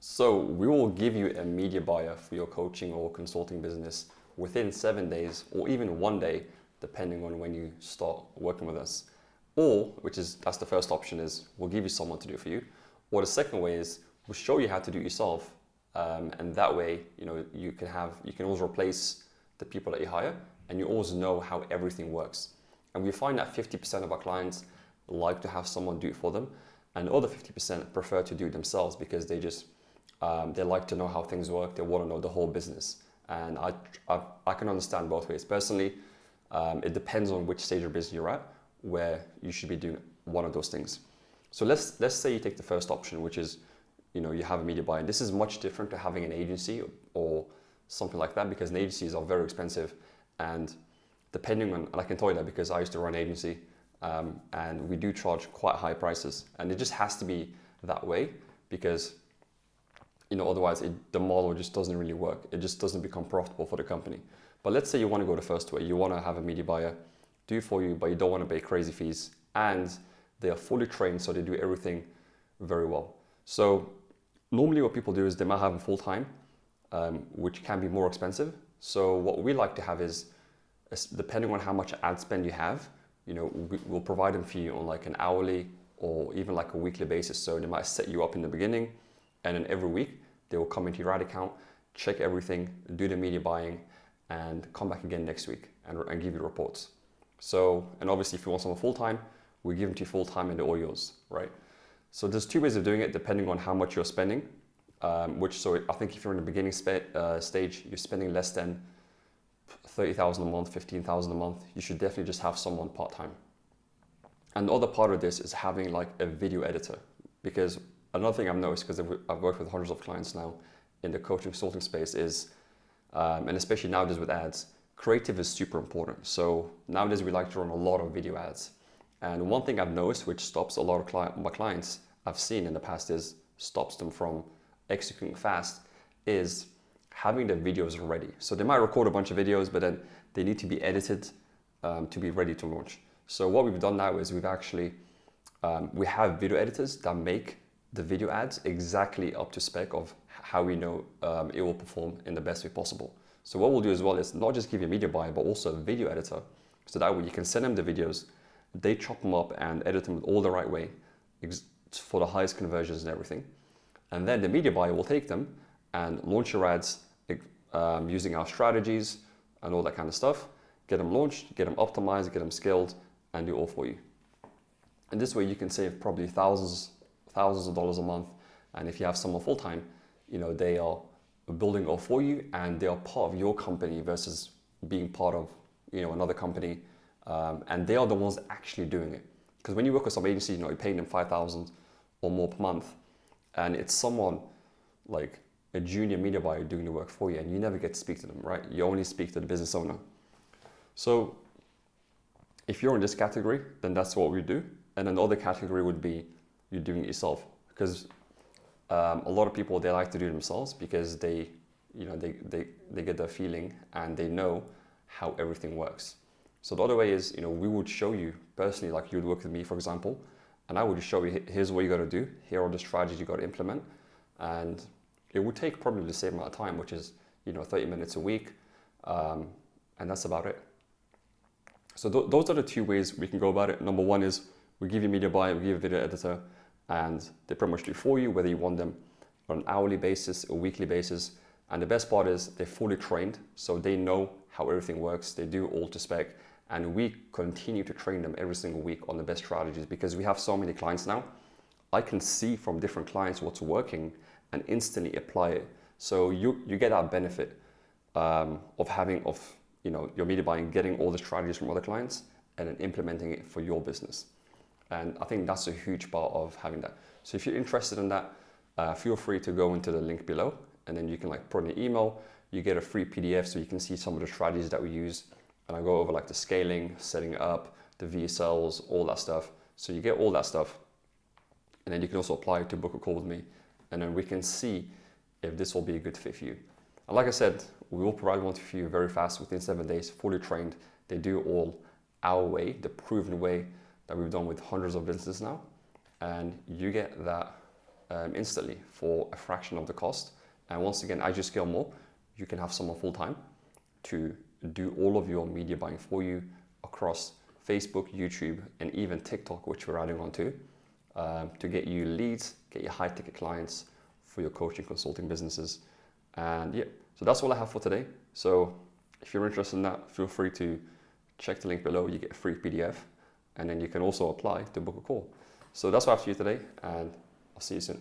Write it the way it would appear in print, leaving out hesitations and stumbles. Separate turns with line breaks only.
So we will give you a media buyer for your coaching or consulting business within 7 days or even one day, depending on when you start working with us. Or, that's the first option, is we'll give you someone to do it for you. Or the second way is we'll show you how to do it yourself. And that way, you can always replace the people that you hire, and you always know how everything works. And we find that 50% of our clients like to have someone do it for them, and the other 50% prefer to do it themselves because they like to know how things work. They want to know the whole business. And I can understand both ways. Personally, it depends on which stage of business you're at, where you should be doing one of those things. So let's say you take the first option, which is, you have a media buyer. And this is much different to having an agency or something like that, because agencies are very expensive. And and I can tell you that because I used to run an agency, and we do charge quite high prices. And it just has to be that way because otherwise the model just doesn't really work. It just doesn't become profitable for the company. But let's say you want to go the first way. You want to have a media buyer do it for you, but you don't want to pay crazy fees. And they are fully trained, so they do everything very well. So normally what people do is they might have them full time, which can be more expensive. So what we like to have is, depending on how much ad spend you have, we'll provide them for you on like an hourly or even like a weekly basis. So they might set you up in the beginning, and then every week they will come into your ad account, check everything, do the media buying, and come back again next week and give you reports. So, and obviously if you want someone full-time, we give them to you full-time and they're all yours, right? So there's two ways of doing it depending on how much you're spending, so I think if you're in the beginning stage, you're spending less than 30,000 a month, 15,000 a month, you should definitely just have someone part-time. And the other part of this is having like a video editor, because another thing I've noticed, because I've worked with hundreds of clients now in the coaching consulting space, is, and especially nowadays with ads, creative is super important. So nowadays we like to run a lot of video ads. And one thing I've noticed, which stops a lot of my clients I've seen in the past, stops them from executing fast, is having the videos ready. So they might record a bunch of videos, but then they need to be edited to be ready to launch. So what we've done now is we have video editors that make the video ads exactly up to spec of how we know it will perform in the best way possible. So what we'll do as well is not just give you a media buyer, but also a video editor. So that way you can send them the videos, they chop them up and edit them all the right way for the highest conversions and everything. And then the media buyer will take them and launch your ads using our strategies and all that kind of stuff, get them launched, get them optimized, get them scaled, and do it all for you. And this way you can save probably thousands of dollars a month. And if you have someone full-time, they are building all for you and they are part of your company versus being part of another company, and they are the ones actually doing it. Because when you work with some agency, you're paying them 5,000 or more per month, and it's someone like a junior media buyer doing the work for you, and you never get to speak to them, right? You only speak to the business owner. So if you're in this category, then that's what we do. And then the other category would be you're doing it yourself, because a lot of people, they like to do it themselves because they get their feeling and they know how everything works. So the other way is, we would show you personally, like you'd work with me, for example, and I would show you, here's what you got to do, here are the strategies you got to implement, and it would take probably the same amount of time, which is 30 minutes a week, and that's about it. So those are the two ways we can go about it. Number one is we give you a media buyer, we give you a video editor, and they pretty much do it for you, whether you want them on an hourly basis or weekly basis. And the best part is they're fully trained, so they know how everything works. They do all to spec, and we continue to train them every single week on the best strategies, because we have so many clients now. I can see from different clients what's working and instantly apply it. So you get that benefit of your media buying, getting all the strategies from other clients and then implementing it for your business. And I think that's a huge part of having that. So if you're interested in that, feel free to go into the link below, and then you can put in your email, you get a free PDF so you can see some of the strategies that we use. And I go over the scaling, setting it up, the VSLs, all that stuff. So you get all that stuff. And then you can also apply to book a call with me. And then we can see if this will be a good fit for you. And like I said, we will provide one for you very fast, within 7 days, fully trained. They do all our way, the proven way that we've done with hundreds of businesses now. And you get that instantly for a fraction of the cost. And once again, as you scale more, you can have someone full-time to do all of your media buying for you across Facebook, YouTube, and even TikTok, which we're adding on to get you leads, get you high-ticket clients for your coaching consulting businesses. And yeah, so that's all I have for today. So if you're interested in that, feel free to check the link below. You get a free PDF, and then you can also apply to book a call. So that's what I have for you today, and I'll see you soon.